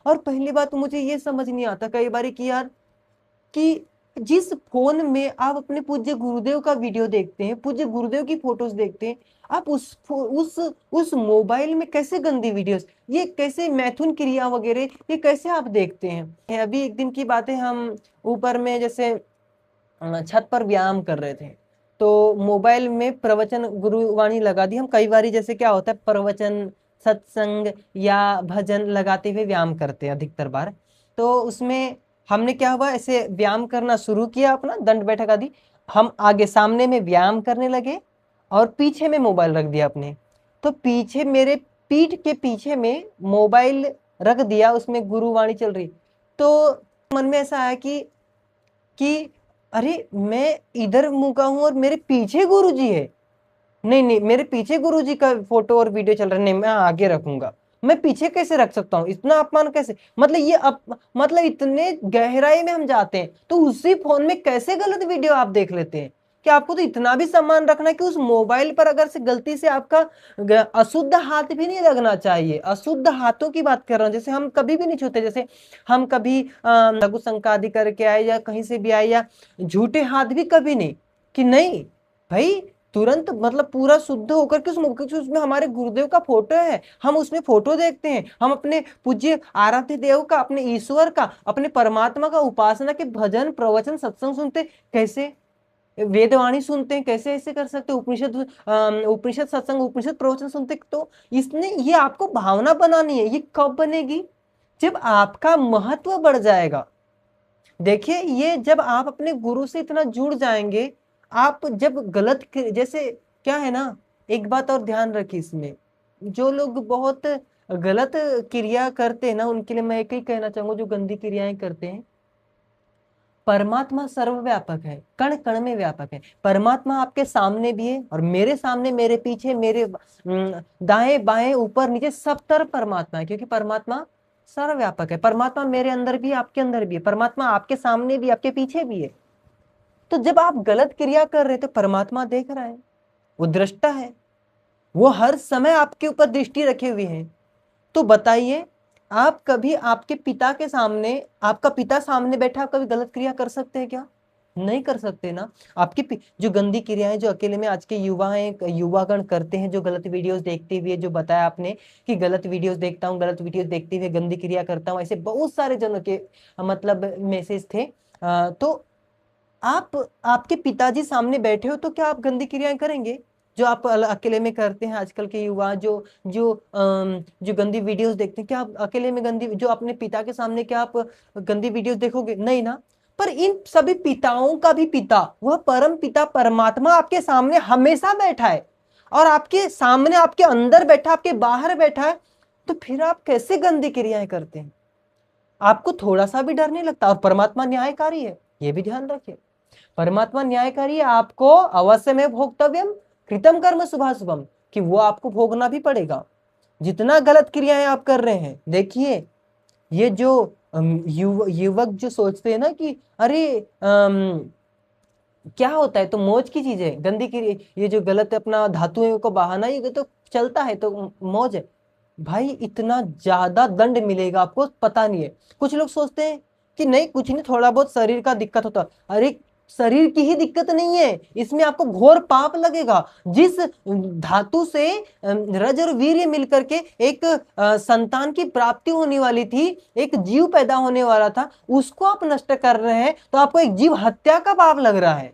और पहली बात तो मुझे ये समझ नहीं आता कई बार कि यार कि जिस फोन में आप अपने पूज्य गुरुदेव का वीडियो देखते हैं, पूज्य गुरुदेव की फोटोज देखते हैं, आप उस मोबाइल में कैसे गंदी वीडियोस, ये कैसे मैथुन क्रिया वगैरह ये कैसे आप देखते हैं। अभी एक दिन की बात है, हम ऊपर में जैसे छत पर व्यायाम कर रहे थे, तो मोबाइल में प्रवचन गुरुवाणी लगा दी। हम कई बार जैसे क्या होता है प्रवचन सत्संग या भजन लगाते हुए व्यायाम करते हैं अधिकतर बार। तो उसमें हमने क्या हुआ, ऐसे व्यायाम करना शुरू किया, अपना दंड बैठक आदि हम आगे सामने में व्यायाम करने लगे और पीछे में मोबाइल रख दिया अपने। तो पीछे मेरे पीठ के पीछे में मोबाइल रख दिया, उसमें गुरुवाणी चल रही। तो मन में ऐसा आया कि अरे मैं इधर मुंह का हूं और मेरे पीछे गुरुजी है। नहीं नहीं, मेरे पीछे गुरुजी का फोटो और वीडियो चल रहा है, नहीं मैं आगे रखूंगा। मैं पीछे कैसे रख सकता हूँ, इतना अपमान कैसे, मतलब ये मतलब इतने गहराई में हम जाते हैं। तो उसी फोन में कैसे गलत वीडियो आप देख लेते हैं कि आपको तो इतना भी सम्मान रखना है कि उस मोबाइल पर अगर से गलती से आपका अशुद्ध हाथ भी नहीं लगना चाहिए। अशुद्ध हाथों की बात कर रहा हूँ, जैसे हम कभी भी नहीं छूते, जैसे हम कभी लघु संकादि करके आए या कहीं से भी आए, या झूठे हाथ भी कभी नहीं, कि नहीं भाई तुरंत मतलब पूरा शुद्ध होकर के उसमें हमारे गुरुदेव का फोटो है, हम उसमें फोटो देखते हैं, हम अपने पूज्य आराध्य देव का, अपने ईश्वर का, अपने परमात्मा का उपासना के भजन प्रवचन सत्संग सुनते, कैसे वेदवाणी सुनते हैं, कैसे ऐसे कर सकते, उपनिषद सत्संग उपनिषद प्रवचन सुनते। तो इसने ये आपको भावना बनानी है, ये कब बनेगी, जब आपका महत्व बढ़ जाएगा। देखिए ये जब आप अपने गुरु से इतना जुड़ जाएंगे, आप जब गलत जैसे क्या है ना, एक बात और ध्यान रखिए इसमें, जो लोग बहुत गलत क्रिया करते हैं ना, उनके लिए मैं एक ही कहना चाहूंगा, जो गंदी क्रियाएं करते हैं, परमात्मा सर्वव्यापक है, कण कण में व्यापक है। परमात्मा आपके सामने भी है और मेरे सामने, मेरे पीछे, मेरे दाएं बाएं ऊपर नीचे सब तरफ परमात्मा है, क्योंकि परमात्मा सर्वव्यापक है। परमात्मा मेरे अंदर भी है, आपके अंदर भी है, परमात्मा आपके सामने भी, आपके पीछे भी है। तो जब आप गलत क्रिया कर रहे, तो परमात्मा देख रहा है, वो दृष्टा है, वो हर समय आपके ऊपर दृष्टि रखे हुए हैं। तो बताइए, आप कभी आपके पिता के सामने, आपका पिता सामने बैठा, आप कभी गलत क्रिया कर सकते हैं क्या? नहीं कर सकते ना। आपकी जो गंदी क्रियाएं जो अकेले में आज के युवागण करते हैं, जो गलत वीडियोस देखते हुए, जो बताया आपने कि गलत वीडियोस देखता हूँ, गलत वीडियोस देखते हुए गंदी क्रिया करता हूँ, ऐसे बहुत सारे जनों के मतलब मैसेज थे। तो आप आपके पिताजी सामने बैठे हो, तो क्या आप गंदी क्रियाएं करेंगे जो आप अकेले में करते हैं? आजकल के युवा जो जो जो गंदी वीडियोस देखते हैं, क्या आप अकेले में गंदी, जो अपने पिता के सामने क्या आप गंदी वीडियोस देखोगे? नहीं ना। पर इन सभी पिताओं का भी पिता, वह परम पिता परमात्मा आपके सामने हमेशा बैठा है, और आपके सामने, आपके अंदर बैठा, आपके बाहर बैठा है। तो फिर आप कैसे गंदी क्रियाएं करते हैं? आपको थोड़ा सा भी डर नहीं लगता? और परमात्मा न्यायकारी है, ये भी ध्यान रखिए। परमात्मा न्यायकारी है, आपको अवश्य में भोक्तव्यम कृतम कर्म शुभाशुभम, कि वो आपको भोगना भी पड़ेगा, जितना गलत क्रियाएं आप कर रहे हैं। देखिए ये जो युवक जो सोचते हैं ना कि अरे क्या होता है, तो मौज की चीज है गंदी क्रिया, ये जो गलत अपना धातुओं को बहाना, ये तो चलता है तो मौज है। भाई इतना ज्यादा दंड मिलेगा आपको, पता नहीं है। कुछ लोग सोचते हैं कि नहीं कुछ नहीं, थोड़ा बहुत शरीर का दिक्कत होता, अरे शरीर की ही दिक्कत नहीं है, इसमें आपको घोर पाप लगेगा। जिस धातु से रज और वीर्य मिलकर के एक संतान की प्राप्ति होने वाली थी, एक जीव पैदा होने वाला था, उसको आप नष्ट कर रहे हैं, तो आपको एक जीव हत्या का पाप लग रहा है।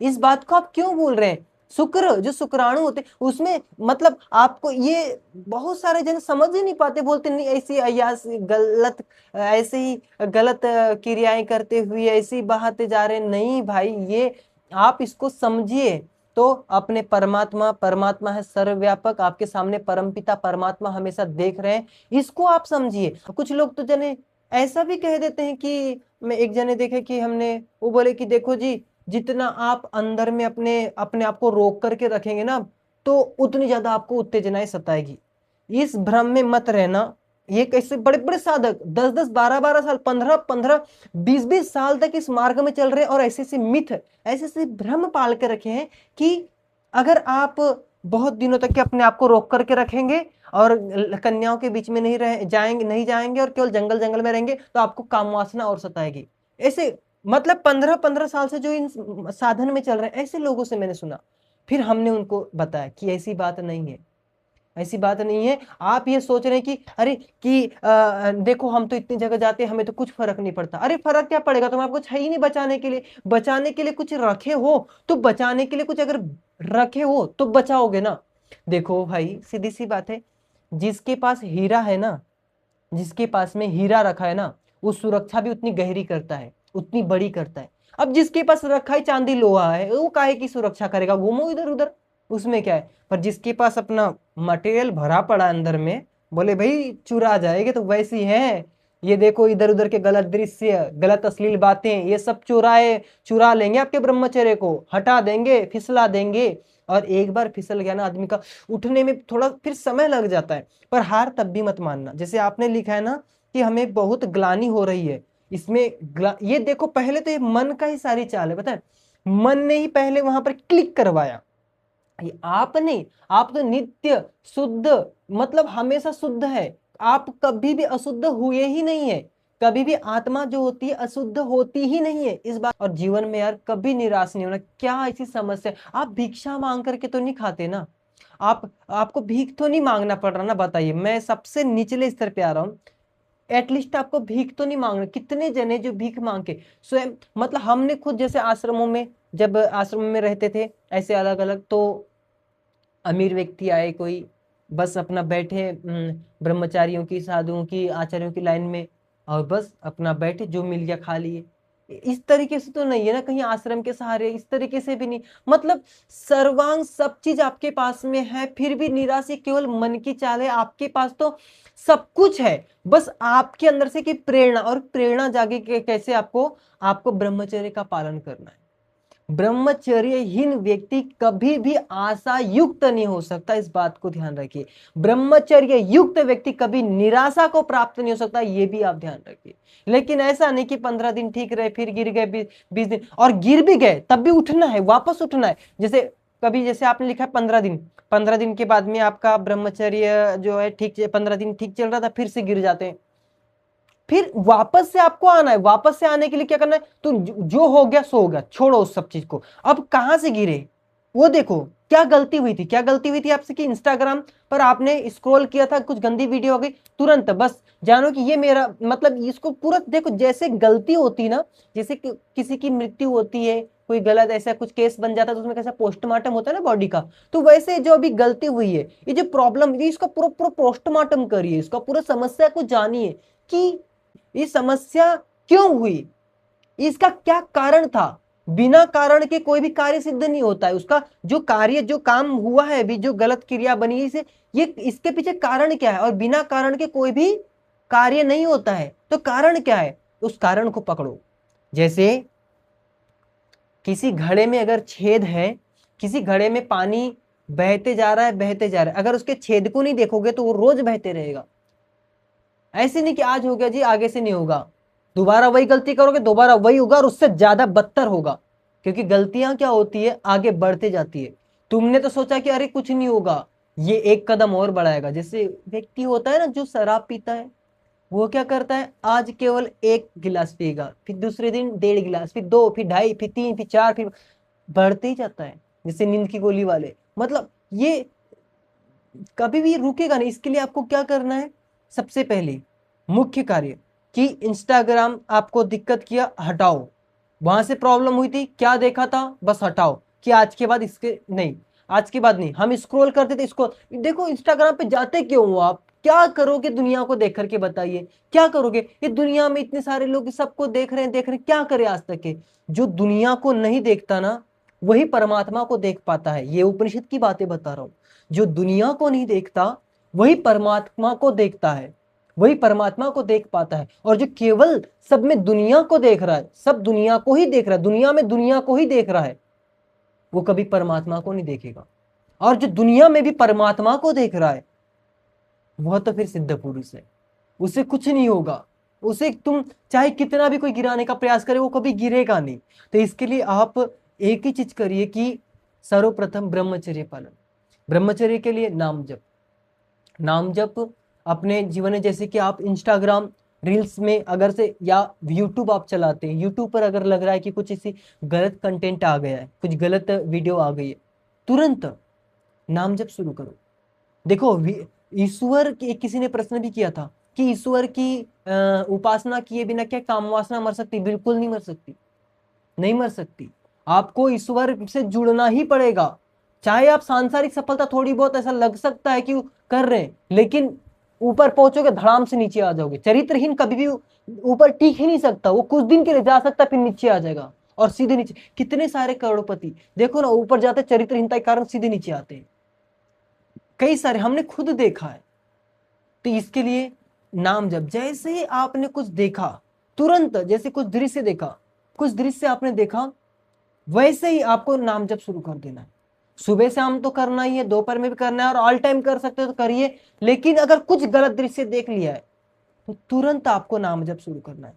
इस बात को आप क्यों भूल रहे हैं? शुक्र, जो शुक्राणु होते उसमें, मतलब आपको ये बहुत सारे जन समझ ही नहीं पाते, बोलते नहीं ऐसी अयासी गलत, ऐसे ही गलत क्रियाएं करते हुए ऐसे ही बहाते जा रहे। नहीं भाई, ये आप इसको समझिए। तो अपने परमात्मा, परमात्मा है सर्वव्यापक, आपके सामने परमपिता परमात्मा हमेशा देख रहे हैं, इसको आप समझिए। कुछ लोग तो जने ऐसा भी कह देते हैं कि, मैं एक जने देखे कि हमने, वो बोले कि देखो जी, जितना आप अंदर में अपने अपने आप को रोक करके रखेंगे ना, तो उतनी ज्यादा आपको उत्तेजनाएं सताएगी। इस भ्रम में मत रहना। ये कैसे बड़े बड़े साधक 10-10 12-12 साल, 15-15 20-20 साल तक इस मार्ग में चल रहे हैं, और ऐसे ऐसे मिथ, ऐसे ऐसे भ्रम पाल के रखे हैं कि अगर आप बहुत दिनों तक के अपने आप को रोक करके रखेंगे और कन्याओं के बीच में नहीं जाएंगे और केवल जंगल जंगल में रहेंगे, तो आपको काम वासना और सताएगी। ऐसे मतलब 15-15 साल से जो इन साधन में चल रहे हैं, ऐसे लोगों से मैंने सुना। फिर हमने उनको बताया कि ऐसी बात नहीं है, ऐसी बात नहीं है। आप ये सोच रहे हैं कि अरे कि देखो हम तो इतनी जगह जाते हैं, हमें तो कुछ फर्क नहीं पड़ता। अरे फर्क क्या पड़ेगा, तुम आपको है ही नहीं बचाने के लिए। बचाने के लिए कुछ रखे हो तो बचाने के लिए कुछ अगर रखे हो तो बचाओगे ना। देखो भाई, सीधी सी बात है, जिसके पास हीरा है ना, जिसके पास में हीरा रखा है ना, वो सुरक्षा भी उतनी गहरी करता है, उतनी बड़ी करता है। अब जिसके पास रखा है चांदी लोहा है, वो काहे की सुरक्षा करेगा, घूमो इधर उधर, उसमें क्या है। पर जिसके पास अपना मटेरियल भरा पड़ा अंदर में, बोले भाई चुरा जाएंगे तो वैसी है, ये देखो इधर उधर के गलत दृश्य, गलत अश्लील बातें, ये सब चुरा लेंगे आपके ब्रह्मचर्य को, हटा देंगे, फिसला देंगे। और एक बार फिसल गया ना आदमी का, उठने में थोड़ा फिर समय लग जाता है, पर हार तब भी मत मानना। जैसे आपने लिखा है ना कि हमें बहुत ग्लानि हो रही है, इसमें ये देखो, पहले तो ये मन का ही सारी चाल है, पता है, मन ने ही पहले वहां पर क्लिक करवाया। ये आप नहीं, आप तो नित्य शुद्ध, मतलब हमेशा शुद्ध है, आप कभी भी अशुद्ध हुए ही नहीं है। कभी भी आत्मा जो होती है अशुद्ध होती ही नहीं है, इस बात। और जीवन में यार कभी निराश नहीं होना। क्या ऐसी समस्या, आप भिक्षा मांग करके तो नहीं खाते ना, आपको भीख तो नहीं मांगना पड़ रहा ना, बताइए। मैं सबसे निचले स्तर पे आ रहा हूँ, एटलीस्ट आपको भीख तो नहीं मांगना। कितने जने जो भीख मांग के स्वयं, मतलब हमने खुद जैसे आश्रमों में, जब आश्रम में रहते थे ऐसे अलग अलग, तो अमीर व्यक्ति आए कोई, बस अपना बैठे ब्रह्मचारियों की, साधुओं की, आचार्यों की लाइन में, और बस अपना बैठे, जो मिल गया खा लिए। इस तरीके से तो नहीं है ना, कहीं आश्रम के सहारे, इस तरीके से भी नहीं। मतलब सर्वांग सब चीज आपके पास में है, फिर भी निराश, ये केवल मन की चाल है। आपके पास तो सब कुछ है, बस आपके अंदर से कि प्रेरणा, और प्रेरणा जागे कैसे, आपको ब्रह्मचर्य का पालन करना है। ब्रह्मचर्यहीन व्यक्ति कभी भी आशा युक्त नहीं हो सकता, इस बात को ध्यान रखिए। ब्रह्मचर्य युक्त व्यक्ति कभी निराशा को प्राप्त नहीं हो सकता, ये भी आप ध्यान रखिए। लेकिन ऐसा नहीं कि 15 दिन ठीक रहे फिर गिर गए, 20 दिन, और गिर भी गए तब भी उठना है, वापस उठना है। जैसे कभी, जैसे आपने लिखा है 15 दिन, 15 दिन के बाद में आपका ब्रह्मचर्य जो है ठीक, 15 दिन ठीक चल रहा था, फिर से गिर जाते हैं, फिर वापस से आपको आना है। वापस से आने के लिए क्या करना है, तो जो हो गया सो हो गया, छोड़ो उस सब चीज को। अब कहां से गिरे वो देखो, क्या गलती हुई थी, क्या गलती हुई थी आपसे कि इंस्टाग्राम पर आपने स्क्रॉल किया था, कुछ गंदी वीडियो हो गई, तुरंत बस जानो कि ये मेरा, मतलब इसको पूरा देखो। जैसे गलती होती ना, जैसे किसी की मृत्यु होती है, कोई गलत ऐसा कुछ केस बन जाता है, तो उसमें कैसा पोस्टमार्टम होता है ना बॉडी का, तो वैसे जो अभी गलती हुई है, ये जो प्रॉब्लम, ये इसका पूरा पूरा पोस्टमार्टम करिए, इसका पूरा समस्या को जानिए कि ये समस्या क्यों हुई, इसका क्या कारण था। बिना कारण के कोई भी कार्य सिद्ध नहीं होता है। उसका जो कार्य, जो काम हुआ है अभी, जो गलत क्रिया बनी इसे, ये इसके पीछे कारण क्या है, और बिना कारण के कोई भी कार्य नहीं होता है। तो कारण क्या है, उस कारण को पकड़ो। जैसे किसी घड़े में अगर छेद है, किसी घड़े में पानी बहते जा रहा है, बहते जा रहा है, अगर उसके छेद को नहीं देखोगे तो वो रोज बहते रहेगा। ऐसे नहीं कि आज हो गया जी आगे से नहीं होगा, दोबारा वही गलती करोगे, दोबारा वही होगा, और उससे ज्यादा बदतर होगा। क्योंकि गलतियां क्या होती है, आगे बढ़ते जाती है। तुमने तो सोचा कि अरे कुछ नहीं होगा, ये एक कदम और बढ़ाएगा। जैसे व्यक्ति होता है ना जो शराब पीता है, वो क्या करता है, आज केवल 1 गिलास पिएगा, फिर दूसरे दिन 1.5 गिलास, फिर 2, फिर 2.5, फिर 3, फिर 4, फिर बढ़ते ही जाता है, जैसे नींद की गोली वाले। मतलब ये कभी भी रुकेगा नहीं। इसके लिए आपको क्या करना है, सबसे पहले मुख्य कार्य, कि इंस्टाग्राम आपको दिक्कत किया, हटाओ। वहां से प्रॉब्लम हुई थी, क्या देखा था, बस हटाओ, कि आज के बाद इसके नहीं, आज के बाद नहीं। हम स्क्रॉल करते थे, इसको देखो, इंस्टाग्राम पे जाते क्यों हो आप, क्या करोगे दुनिया को देख करके, बताइए क्या करोगे। ये दुनिया में इतने सारे लोग सबको देख रहे हैं, क्या करे आज तक के। जो दुनिया को नहीं देखता ना, वही परमात्मा को देख पाता है। ये उपनिषद की बातें बता रहा हूं। जो दुनिया को नहीं देखता वही परमात्मा को देखता है, वही परमात्मा को देख पाता है। और जो केवल सब में दुनिया को देख रहा है, सब दुनिया को ही देख रहा है, दुनिया में दुनिया को ही देख रहा है, वो कभी परमात्मा को नहीं देखेगा। और जो दुनिया में भी परमात्मा को देख रहा है, वह तो फिर सिद्ध पुरुष है, उसे कुछ नहीं होगा। उसे तुम चाहे कितना भी कोई गिराने का प्रयास करे, वो कभी गिरेगा नहीं। तो इसके लिए आप एक ही चीज करिए कि सर्वप्रथम ब्रह्मचर्य पालन। ब्रह्मचर्य के लिए नाम जप। नाम जप अपने जीवन में, जैसे कि आप इंस्टाग्राम रील्स में अगर से या यूट्यूब आप चलाते हैं, यूट्यूब पर अगर लग रहा है कि कुछ इसी गलत कंटेंट आ गया है, कुछ गलत वीडियो आ गई है, तुरंत नाम जप शुरू करो। देखो ईश्वर की, किसी ने प्रश्न भी किया था कि ईश्वर की उपासना किए बिना क्या काम वासना मर सकती? बिल्कुल नहीं मर सकती, नहीं मर सकती। आपको ईश्वर से जुड़ना ही पड़ेगा। चाहे आप सांसारिक सफलता थोड़ी बहुत ऐसा लग सकता है कि कर रहे हैं, लेकिन ऊपर पहुंचोगे धड़ाम से नीचे आ जाओगे। चरित्रहीन कभी भी ऊपर टिक ही नहीं सकता, वो कुछ दिन के लिए जा सकता फिर नीचे आ जाएगा और सीधे नीचे। कितने सारे करोड़पति देखो ना, ऊपर जाते चरित्रहीनता के कारण सीधे नीचे आते हैं, कई सारे हमने खुद देखा है। तो इसके लिए नाम जप, जैसे ही आपने कुछ देखा तुरंत, जैसे कुछ दृश्य देखा, कुछ दृश्य आपने देखा, वैसे ही आपको नाम जप शुरू कर देना है। सुबह शाम तो करना ही है, दोपहर में भी करना है, और ऑल टाइम कर सकते हो तो करिए। लेकिन अगर कुछ गलत दृश्य देख लिया है तो तुरंत आपको नाम जप शुरू करना है।